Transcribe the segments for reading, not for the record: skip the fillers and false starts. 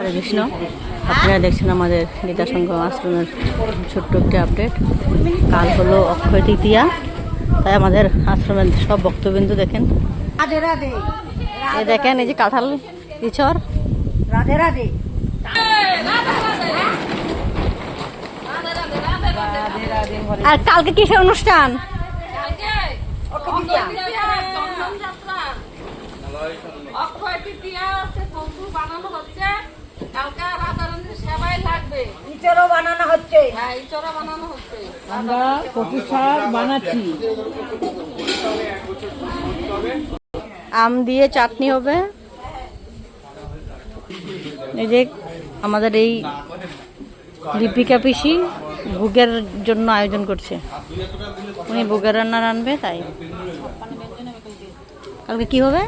হরে কৃষ্ণ। আপনারা দেখছেন আমাদের গীতা সংঘ আশ্রমের ছোট্ট একটি আপডেট। কাল হলো অক্ষয় তৃতীয়া, তাই আমাদের আশ্রমের সব ভক্তবিন্দু দেখেন, দেখেন এই যে কাঁঠাল ইচর। রাধে রাধে। আর কালকে কিসের অনুষ্ঠান? অক্ষয় তৃতীয়া তন্দুর বানানো হচ্ছে, কালকে রাধারানীর সেবাই লাগবে। ইচড়ও বানানো হচ্ছে। হ্যাঁ, ইচড়ও বানানো হচ্ছে। আমরা কচু শাক বানাচ্ছি। আম দিয়ে চাটনি হবে। এই যে আমাদের এই দীপিকা পিসি ভোগের জন্য আয়োজন করছে, উনি ভোগের রান্না রানবে। তাই কালকে কি হবে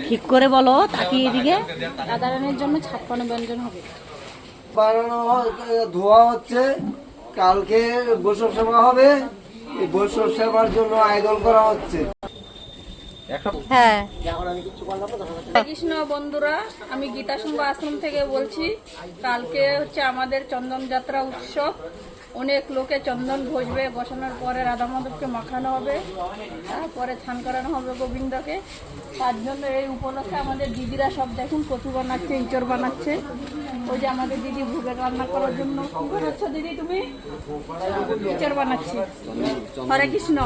ঠিক করে বলো, তাকিয়ে এদিকে। রাধারানীর জন্য 56 ব্যঞ্জন হবে। বানানো ধোয়া হচ্ছে, কালকে বৈষ্ণব সেবা হবে। এই বৈষ্ণব সেবার জন্য আয়োজন করা হচ্ছে। হ্যাঁ, কৃষ্ণ বন্ধুরা, আমি গীতা সংঘ আশ্রম থেকে বলছি। কালকে হচ্ছে আমাদের চন্দন যাত্রা উৎসব। অনেক লোকে চন্দন ঘষবে, বসানোর পরে রাধা মাধবকে মাখানো হবে, তারপরে স্নান করানো হবে গোবিন্দকে। তার জন্য এই উপলক্ষে আমাদের দিদিরা সব দেখুন কচু বানাচ্ছে, ইঁচড় বানাচ্ছে। ওই যে আমাদের দিদি ভোগের রান্না করার জন্য কি বানাচ্ছ দিদি? তুমি ইঁচড় বানাচ্ছি। হরে কৃষ্ণ।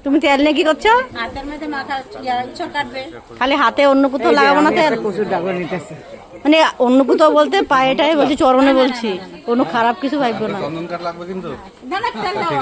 তুমি তেল নিয়ে কি করছো? হাতের মধ্যে মাথা ইঁচড় কাটবে। খালি হাতে অন্য কোথাও লাগাবো না তেল? কচুর ডাগর নিতেছে। মানে অন্য কোথাও বলতে পায়েটাই বলছি, চরণে বলছি, কোনো খারাপ কিছু ভাববো না। না না, তেল দাও।